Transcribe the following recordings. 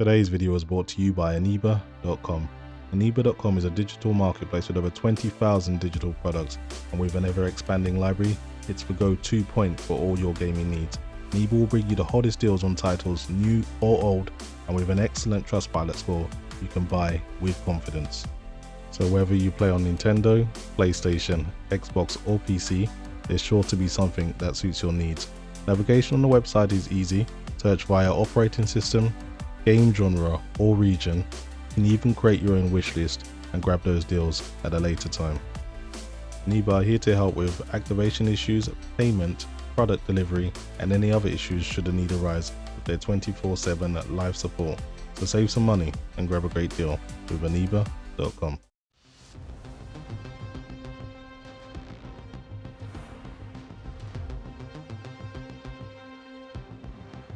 Today's video was brought to you by Aniba.com. Aniba.com is a digital marketplace with over 20,000 digital products, and with an ever-expanding library, it's the go-to point for all your gaming needs. Aniba will bring you the hottest deals on titles, new or old, and with an excellent Trustpilot score, you can buy with confidence. So whether you play on Nintendo, PlayStation, Xbox or PC, there's sure to be something that suits your needs. Navigation on the website is easy. Search via operating system, game genre or region. You can even create your own wish list and grab those deals at a later time. Aniba are here to help with activation issues, payment, product delivery and any other issues should the need arise with their 24/7 live support. So save some money and grab a great deal with Aniba.com.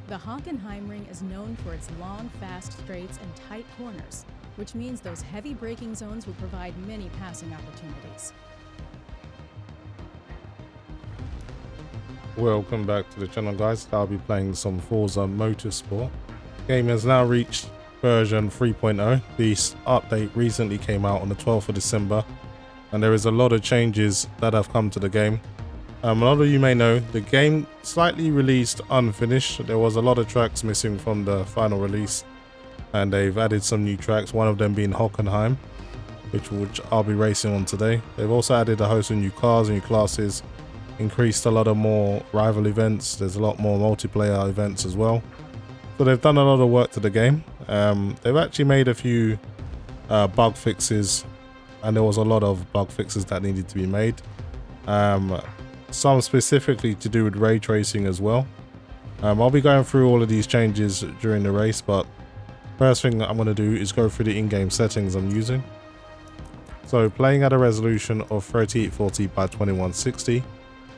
The Hockenheimring is known for its long, fast straights and tight corners, which means those heavy braking zones will provide many passing opportunities. Welcome back to the channel, guys. I'll be playing some Forza MotorSport. The game has now reached version 3.0. The update recently came out on the 12th of December, and there is a lot of changes that have come to the game. A lot of you may know the game slightly released unfinished. There was a lot of tracks missing from the final release, and they've added some new tracks, one of them being Hockenheim, which I'll be racing on today. They've also added a host of new cars and new classes, increased a lot of more rival events. There's a lot more multiplayer events as well. So they've done a lot of work to the game. They've actually made a few bug fixes, and there was a lot of bug fixes that needed to be made. Some specifically to do with ray tracing as well. I'll be going through all of these changes during the race, but first thing I'm going to do is go through the in-game settings I'm using. So playing at a resolution of 3840 by 2160.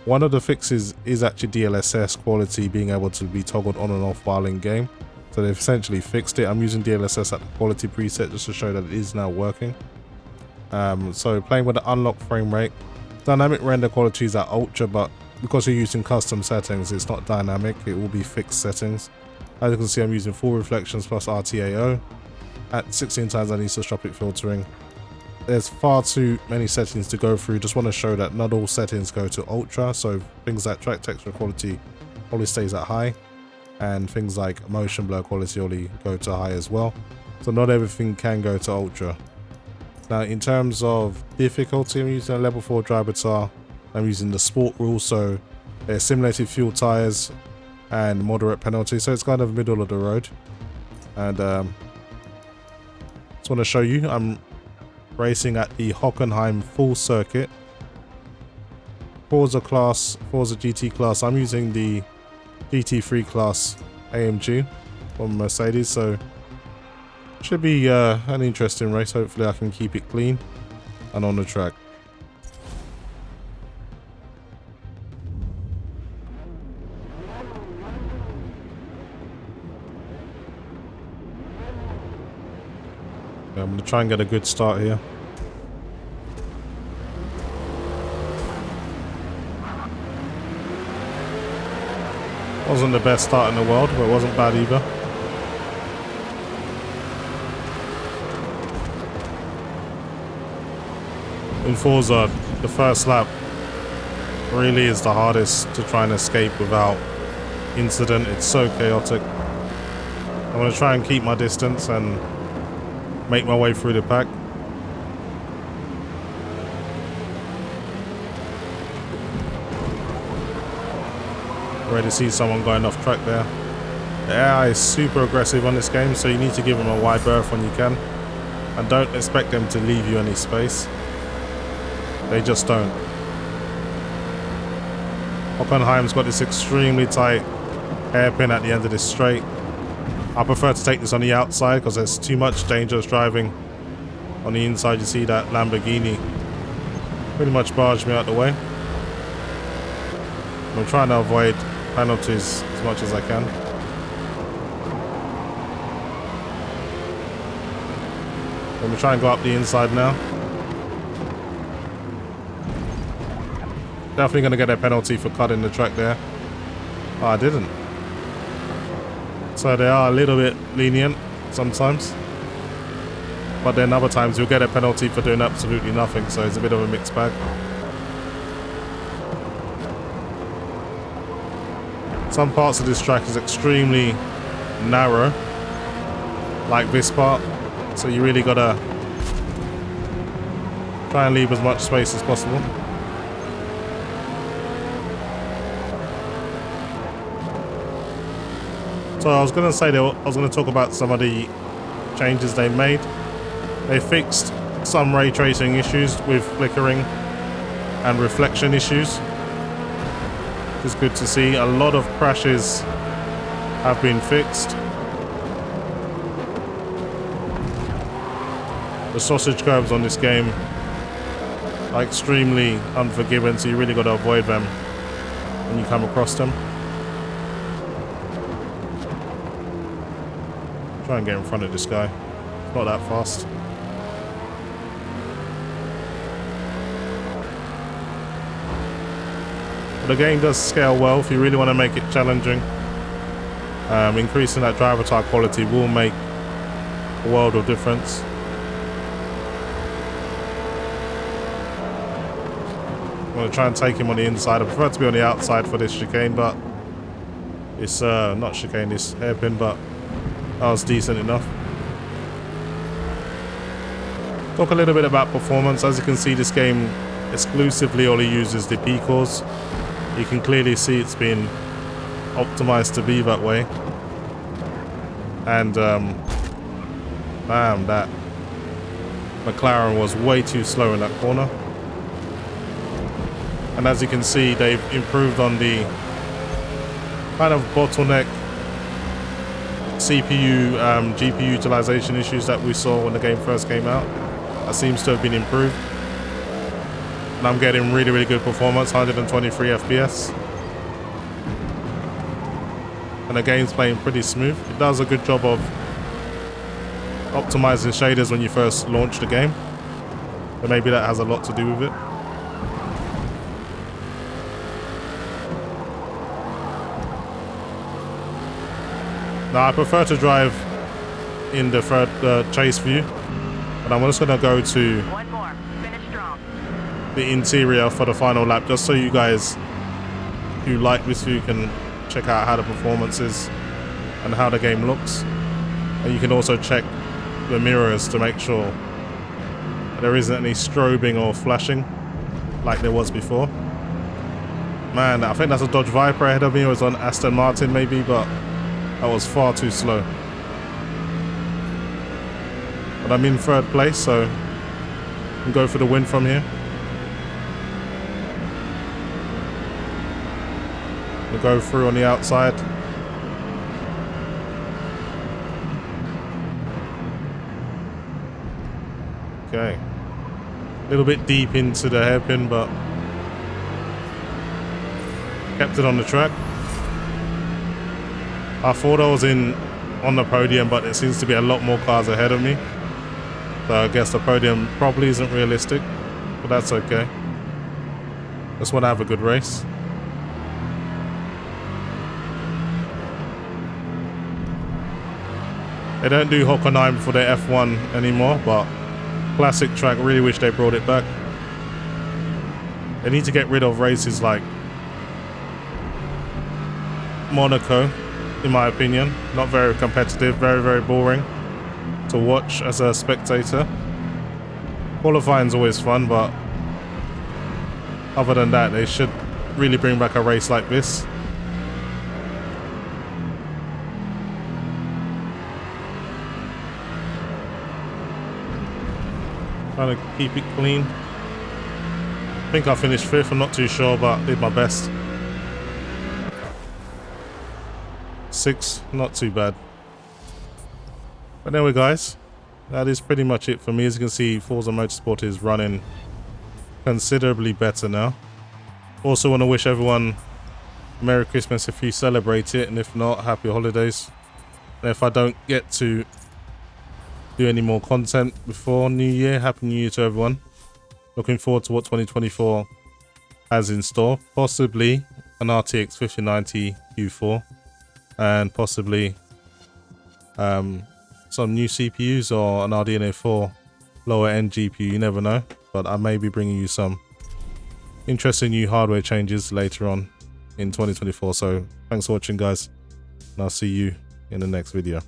One of the fixes is actually DLSS Quality being able to be toggled on and off while in game. So they've essentially fixed it. I'm using DLSS at the quality preset just to show that it is now working. So playing with the unlocked frame rate. Dynamic render quality is at ultra, but because you're using custom settings, it's not dynamic, it will be fixed settings. As you can see, I'm using full reflections plus RTAO. At 16 times anisotropic filtering. There's far too many settings to go through. Just want to show that not all settings go to ultra, so things like track texture quality only stays at high, and things like motion blur quality only go to high as well. So not everything can go to ultra. Now in terms of difficulty, I'm using a level 4 driver tar. I'm using the sport rule, so there's simulated fuel tires and moderate penalty, so it's kind of middle of the road. And just want to show you, I'm racing at the Hockenheim full circuit. Forza GT class, I'm using the GT3 class AMG from Mercedes, so should be an interesting race. Hopefully I can keep it clean and on the track. I'm going to try and get a good start here. Wasn't the best start in the world, but it wasn't bad either. In Forza, the first lap really is the hardest to try and escape without incident. It's so chaotic. I'm going to try and keep my distance and make my way through the pack. Ready to see someone going off track there. The AI is super aggressive on this game, so you need to give them a wide berth when you can. And don't expect them to leave you any space. They just don't. Hockenheim's got this extremely tight hairpin at the end of this straight. I prefer to take this on the outside because there's too much dangerous driving. On the inside you see that Lamborghini pretty much barged me out the way. I'm trying to avoid penalties as much as I can. Let me try and go up the inside now. Definitely going to get a penalty for cutting the track there. Oh, I didn't. So they are a little bit lenient. sometimes. But then other times you'll get a penalty for doing absolutely nothing, so it's a bit of a mixed bag. Some parts of this track is extremely narrow, like this part, so you really gotta try and leave as much space as possible. So I was gonna say that I was gonna talk about some of the changes they made. They fixed some ray tracing issues with flickering and reflection issues, which is good to see. A lot of crashes have been fixed. The sausage curves on this game are extremely unforgiving, so you really got to avoid them when you come across them. Try and get in front of this guy. It's not that fast. The game does scale well if you really want to make it challenging. Increasing that driver tire quality will make a world of difference. I'm going to try and take him on the inside. I prefer to be on the outside for this chicane, but it's not chicane, it's hairpin, but that was decent enough. Talk a little bit about performance. As you can see, this game exclusively only uses the P cores. You can clearly see it's been optimized to be that way. And damn, that McLaren was way too slow in that corner. And as you can see, they've improved on the kind of bottleneck CPU, GPU utilization issues that we saw when the game first came out. That seems to have been improved. And I'm getting really, really good performance, 123 FPS. And the game's playing pretty smooth. It does a good job of optimizing shaders when you first launch the game. But maybe that has a lot to do with it. Now I prefer to drive in the third chase view, but I'm just going to go to the interior for the final lap, just so you guys who like this view can check out how the performance is and how the game looks. And you can also check the mirrors to make sure there isn't any strobing or flashing like there was before. Man, I think that's a Dodge Viper ahead of me. It was on Aston Martin maybe, but that was far too slow. But I'm in third place, so I can go for the win from here. We'll go through on the outside. Okay. A little bit deep into the hairpin, but kept it on the track. I thought I was on the podium, but it seems to be a lot more cars ahead of me. So I guess the podium probably isn't realistic, but that's okay. Just want to have a good race. They don't do Hockenheim for their F1 anymore, but classic track, really wish they brought it back. They need to get rid of races like Monaco, in my opinion. Not very competitive, very, very boring to watch as a spectator. Qualifying's always fun, but other than that, they should really bring back a race like this. Trying to keep it clean. I think I finished 5th, I'm not too sure, but did my best. 6, not too bad. But anyway guys, that is pretty much it for me. As you can see, Forza MotorSport is running considerably better now. Also want to wish everyone Merry Christmas if you celebrate it, and if not, Happy Holidays. And if I don't get to do any more content before New Year, Happy New Year to everyone. Looking forward to what 2024 has in store. Possibly an RTX 5090 Q4, and possibly some new CPUs or an RDNA 4 lower end GPU, you never know. But I may be bringing you some interesting new hardware changes later on in 2024. So thanks for watching, guys, and I'll see you in the next video.